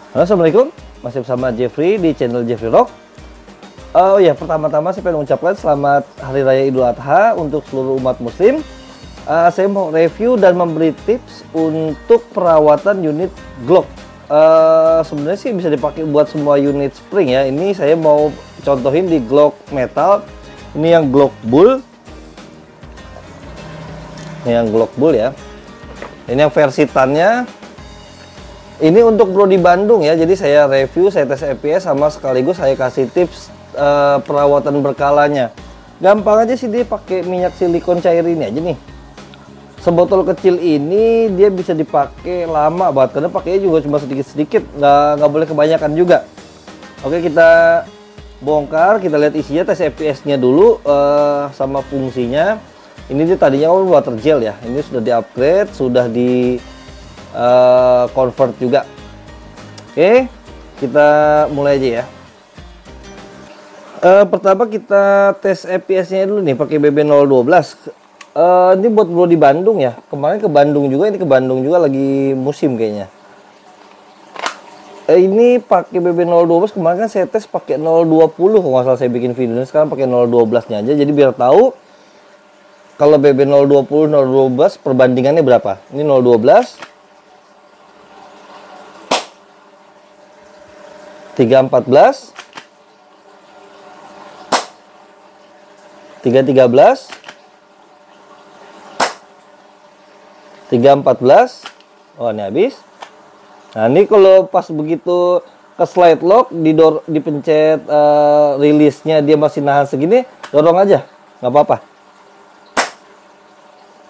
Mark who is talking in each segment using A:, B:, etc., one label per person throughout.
A: Halo, assalamualaikum, masih bersama Jeffrey di channel Jeffrey Rock. Oh ya, pertama-tama saya pengen mengucapkan selamat Hari Raya Idul Adha untuk seluruh umat muslim. Saya mau review dan memberi tips untuk perawatan unit Glock. Sebenarnya sih bisa dipakai buat semua unit spring ya. Ini saya mau contohin di Glock metal. Ini yang Glock Bull. Ini yang Glock Bull ya. Ini yang versi tannya. Ini untuk bro di Bandung ya, jadi saya review, saya tes EPS, sama sekaligus saya kasih tips perawatan berkalanya. Gampang aja sih, dia pakai minyak silikon cair ini aja nih. Sebotol kecil ini dia bisa dipakai lama banget, karena pakainya juga cuma sedikit-sedikit, nggak boleh kebanyakan juga. Oke, kita bongkar, kita lihat isinya, tes EPS-nya dulu sama fungsinya. Ini dia tadinya water gel ya, ini sudah di-upgrade, sudah di convert juga. Oke, kita mulai aja ya. Pertama kita tes EPS nya dulu nih pakai BB012. Ini buat bro di Bandung ya, kemarin ke Bandung juga, ini ke Bandung juga lagi musim kayaknya. Ini pakai BB012, kemarin kan saya tes pakai 020 kalau nggak salah saya bikin video. Sekarang pakai 012 nya aja, jadi biar tahu kalau BB020 012 perbandingannya berapa. Ini 012 314 313 314. Oh, ini habis. Nah, ini kalau pas begitu ke slide lock dipencet rilisnya dia masih nahan segini, dorong aja, nggak apa-apa.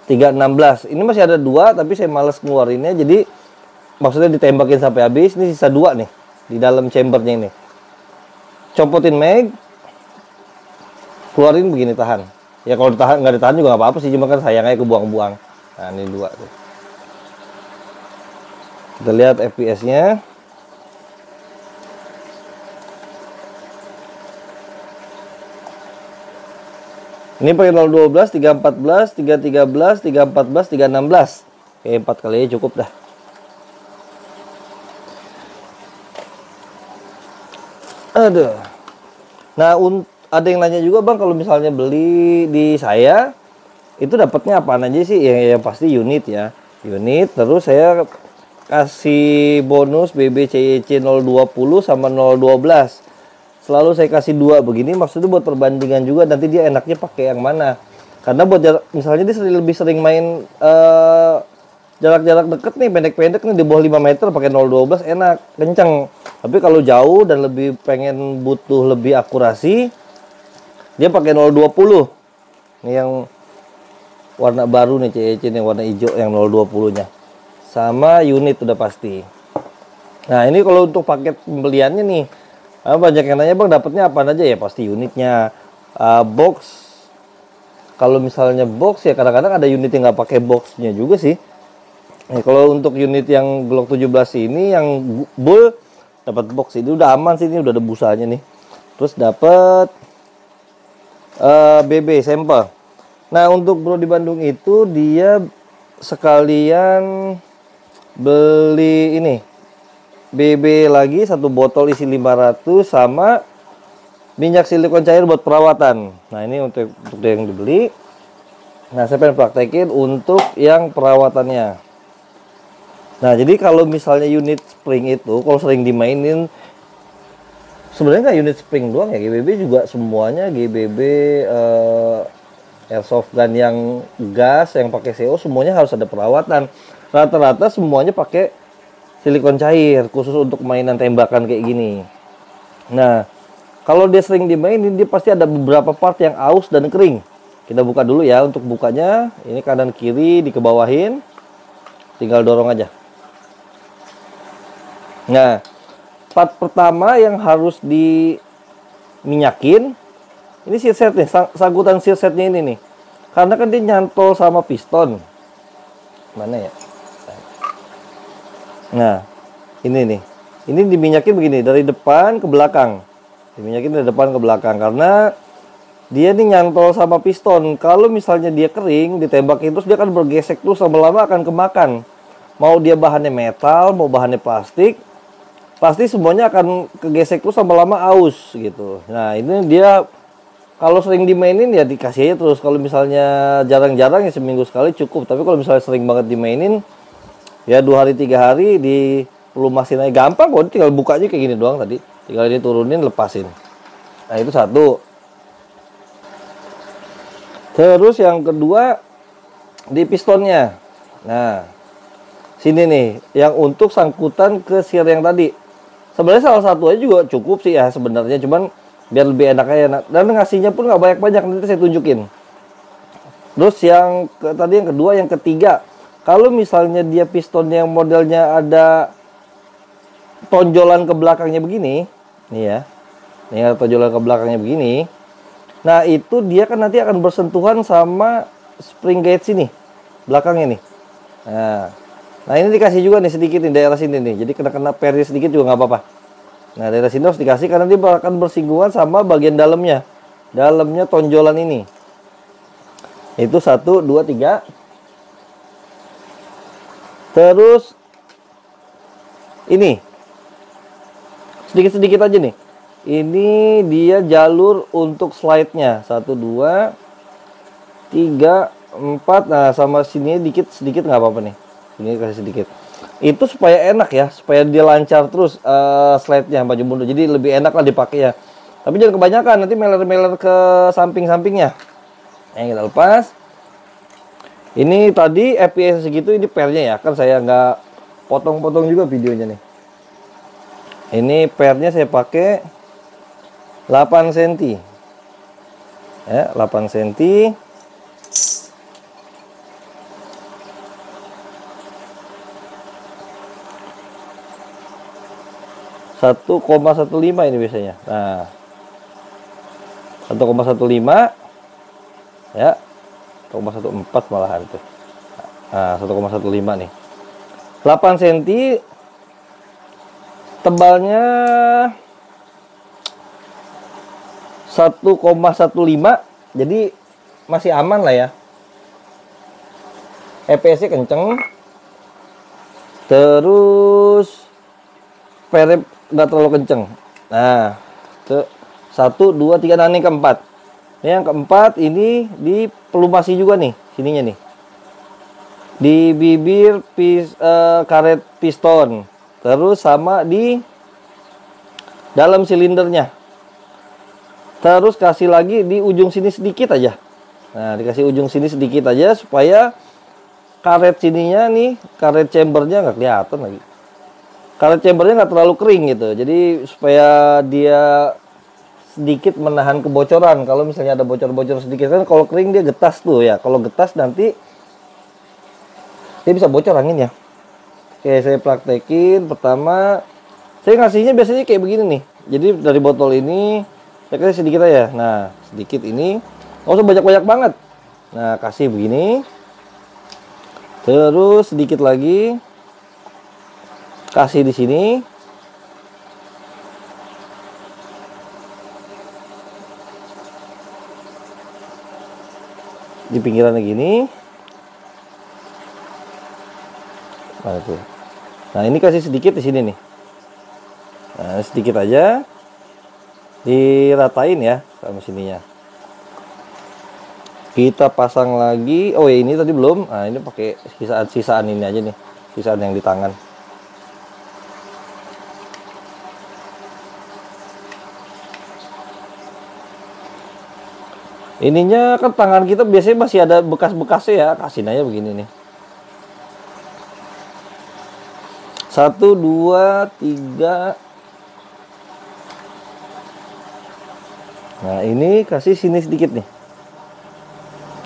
A: 316. Ini masih ada 2 tapi saya males ngeluarinnya, jadi maksudnya ditembakin sampai habis. Ini sisa 2 nih di dalam chambernya ini. Copotin mag, keluarin begini, tahan. Ya kalau ditahan, nggak ditahan juga nggak apa-apa sih, cuma kan sayang aja kebuang-buang. Nah, ini 2 tuh. Kita lihat FPS-nya. Ini pakai 012, 314, 313, 314, 316. Oke, 4 kali aja cukup dah. Aduh. Nah, ada yang nanya juga, Bang, kalau misalnya beli di saya itu dapatnya apaan aja sih? Yang pasti unit ya. Unit, terus saya kasih bonus BBCEC 020 sama 012. Selalu saya kasih 2 begini, maksudnya buat perbandingan juga, nanti dia enaknya pakai yang mana. Karena buat misalnya dia lebih sering main jarak-jarak deket nih, pendek-pendek nih, di bawah 5 meter pakai 012 enak, kenceng. Tapi kalau jauh dan lebih pengen butuh lebih akurasi, dia pakai 020. Ini yang warna baru nih, CEC nih, warna hijau yang 020-nya. Sama unit udah pasti. Nah, ini kalau untuk paket pembeliannya nih, banyak yang nanya, Bang, dapatnya apa aja ya? Pasti unitnya, box. Kalau misalnya box ya kadang-kadang ada unit yang nggak pakai boxnya juga sih. Nih, kalau untuk unit yang Glock 17 ini yang Bull dapat box, ini udah aman sih, ini udah ada busanya nih. Terus dapat BB sampel. Nah, untuk bro di Bandung itu dia sekalian beli ini BB lagi, 1 botol isi 500 sama minyak silikon cair buat perawatan. Nah, ini untuk yang dibeli. Nah, saya pengen praktekin untuk yang perawatannya. Nah, jadi kalau misalnya unit spring itu kalau sering dimainin, sebenarnya nggak unit spring doang ya, GBB juga semuanya, GBB airsoft gun yang gas, yang pakai CO, semuanya harus ada perawatan. Rata-rata semuanya pakai silikon cair khusus untuk mainan tembakan kayak gini. Nah, kalau dia sering dimainin, dia pasti ada beberapa part yang aus dan kering. Kita buka dulu ya. Untuk bukanya, ini kanan kiri dikebawahin, tinggal dorong aja. Nah, part pertama yang harus diminyakin, ini searset nih, sagutan searsetnya ini nih. Karena kan dia nyantol sama piston. Mana ya? Nah, ini nih. Ini diminyakin begini, dari depan ke belakang. Diminyakin dari depan ke belakang, karena dia nih nyantol sama piston. Kalau misalnya dia kering, ditembakin terus, dia akan bergesek terus, lama-lama akan kemakan. Mau dia bahannya metal, mau bahannya plastik, pasti semuanya akan kegesek terus lama-lama aus gitu. Nah ini dia kalau sering dimainin ya dikasih aja terus. Kalau misalnya jarang-jarang ya seminggu sekali cukup. Tapi kalau misalnya sering banget dimainin ya 2 hari 3 hari dipelumasin aja, gampang kok, tinggal bukanya kayak gini doang tadi, tinggal diturunin lepasin. Nah itu satu. Terus yang kedua di pistonnya. Nah sini nih yang untuk sangkutan ke sear yang tadi. Sebenarnya salah satu aja juga cukup sih ya sebenarnya, cuman biar lebih enak aja. Dan ngasihnya pun nggak banyak-banyak, nanti saya tunjukin. Terus tadi yang kedua, yang ketiga, kalau misalnya dia piston yang modelnya ada tonjolan ke belakangnya begini, nih ya, nih ada tonjolan ke belakangnya begini. Nah itu dia kan nanti akan bersentuhan sama spring gauge sini, belakangnya nih. Nah ini dikasih juga nih sedikit nih daerah sini nih, jadi kena pernya sedikit juga nggak apa-apa. Nah daerah sini harus dikasih karena dia akan bersinggungan sama bagian dalamnya tonjolan ini. Itu 1, 2, 3. Terus ini sedikit-sedikit aja nih. Ini dia jalur untuk slide-nya. 1, 2, 3, 4. Nah sama sini sedikit nggak apa-apa nih. Ini kasih sedikit. Itu supaya enak ya, supaya dia lancar terus slide-nya maju mundur. Jadi lebih enak lah dipakai ya. Tapi jangan kebanyakan, nanti meler-meler ke samping-sampingnya. Nah, kita lepas. Ini tadi FPS segitu, ini pernya ya. Kan saya nggak potong-potong juga videonya nih. Ini pernya saya pakai 8 cm. Ya, 8 cm. 1,15 ini biasanya. Nah, 1,15 ya, 1,14 malahan itu. Nah, 1,15 nih. 8 cm, tebalnya 1,15, jadi masih aman lah ya. EPS-nya kenceng. Terus pernya nggak terlalu kenceng. Nah, 1, 2, 3, nah ini keempat. Ini yang keempat, ini di pelumasi juga nih, sininya nih. Di bibir karet piston. Terus sama di dalam silindernya. Terus kasih lagi di ujung sini sedikit aja. Nah, dikasih ujung sini sedikit aja supaya karet sininya nih, karet chambernya nggak kelihatan lagi. Karet chambernya nggak terlalu kering gitu, jadi supaya dia sedikit menahan kebocoran. Kalau misalnya ada bocor-bocor sedikit kan, kalau kering dia getas tuh ya. Kalau getas nanti dia bisa bocor angin ya. Oke, saya praktekin. Pertama, saya ngasihnya biasanya kayak begini nih. Jadi dari botol ini saya kasih sedikit aja. Nah, sedikit ini, nggak usah banyak-banyak banget. Nah, kasih begini. Terus sedikit lagi. Kasih di sini. Di pinggirannya gini. Nah, itu. Nah, ini kasih sedikit di sini nih. Nah, sedikit aja. Diratain ya sama sininya. Kita pasang lagi. Oh ya, ini tadi belum. Nah, ini pakai sisaan ini aja nih. Sisaan yang di tangan. Ininya kan tangan kita biasanya masih ada bekas-bekasnya ya, kasih aja begini nih. 1, 2, 3. Nah, ini kasih sini sedikit nih.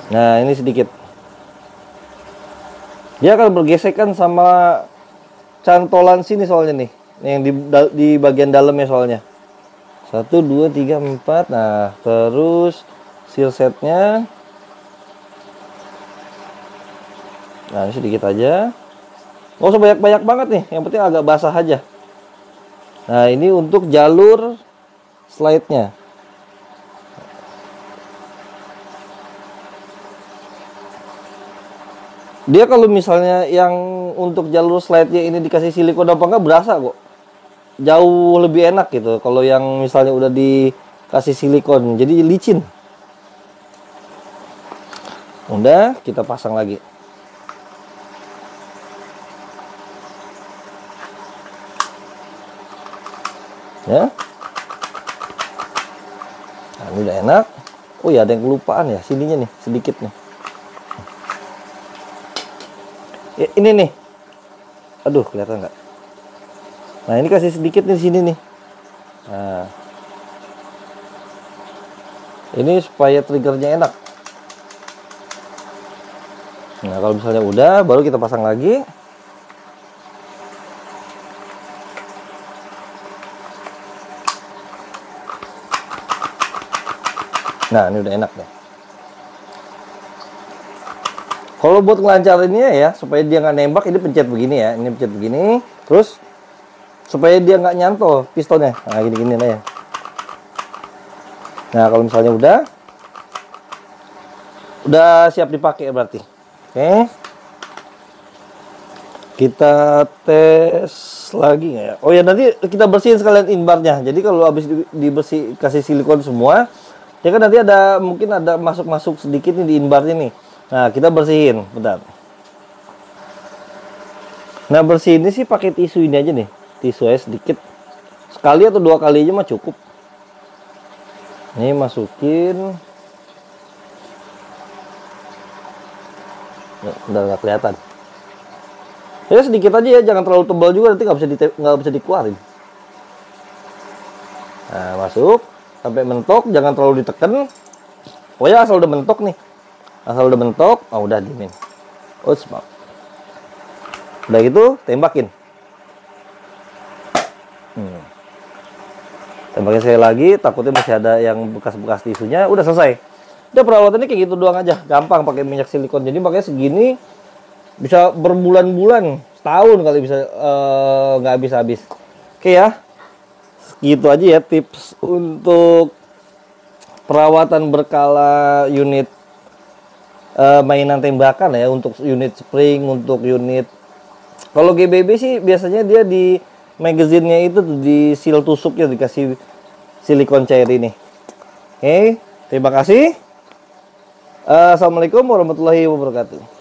A: Nah, ini sedikit. Dia akan bergesekan sama cantolan sini soalnya nih. Yang di bagian dalamnya soalnya. 1, 2, 3, 4. Nah, terus seal setnya. Nah, ini sedikit aja. Nggak usah banyak-banyak banget nih. Yang penting agak basah aja. Nah, ini untuk jalur slide-nya. Dia kalau misalnya yang untuk jalur slide-nya ini dikasih silikon apa enggak, berasa kok. jauh lebih enak gitu. Kalau yang misalnya udah dikasih silikon, jadi licin. Udah, kita pasang lagi. Ya. Nah, ini udah enak. Oh ya, ada yang kelupaan ya, sininya nih, sedikit nih. Ya, ini nih. Aduh, kelihatan nggak? Nah, ini kasih sedikit nih di sini nih. Nah. Ini supaya triggernya enak. Nah, kalau misalnya udah, baru kita pasang lagi. Nah, ini udah enak deh. Kalau buat ngelancarinnya ya, supaya dia nggak nembak, ini pencet begini ya. Ini pencet begini, terus supaya dia nggak nyantol pistonnya. Nah, gini-gini lah ya. Nah, kalau misalnya udah siap dipakai berarti. Oke. Kita tes lagi nggak ya? Oh ya, nanti kita bersihin sekalian inbarnya. Jadi kalau habis dibersih kasih silikon semua, ya kan nanti mungkin ada masuk-masuk sedikit nih di inbarnya nih. Nah, kita bersihin, bentar. Nah, bersihin ini sih pakai tisu ini aja nih. Tisu aja sedikit. Sekali atau 2 kali aja mah cukup. Ini masukin. Udah nggak kelihatan. Ya sedikit aja ya, jangan terlalu tebal juga, nanti nggak bisa dikeluarin. Nah, masuk sampai mentok, jangan terlalu ditekan. Oh ya, asal udah mentok nih. Asal udah mentok, udah diemin. Maaf. Udah gitu, tembakin. Tembakin sekali lagi, takutnya masih ada yang bekas-bekas tisunya. Udah selesai. Udah, perawatannya kayak gitu doang aja, gampang pakai minyak silikon. Jadi makanya segini bisa berbulan-bulan, setahun kali bisa, nggak habis-habis. Oke ya, gitu aja ya tips untuk perawatan berkala unit mainan tembakan ya, untuk unit spring, untuk unit. Kalau GBB sih biasanya dia di magazine-nya itu di seal tusuknya dikasih silikon cair ini. Oke, terima kasih. Assalamualaikum warahmatullahi wabarakatuh.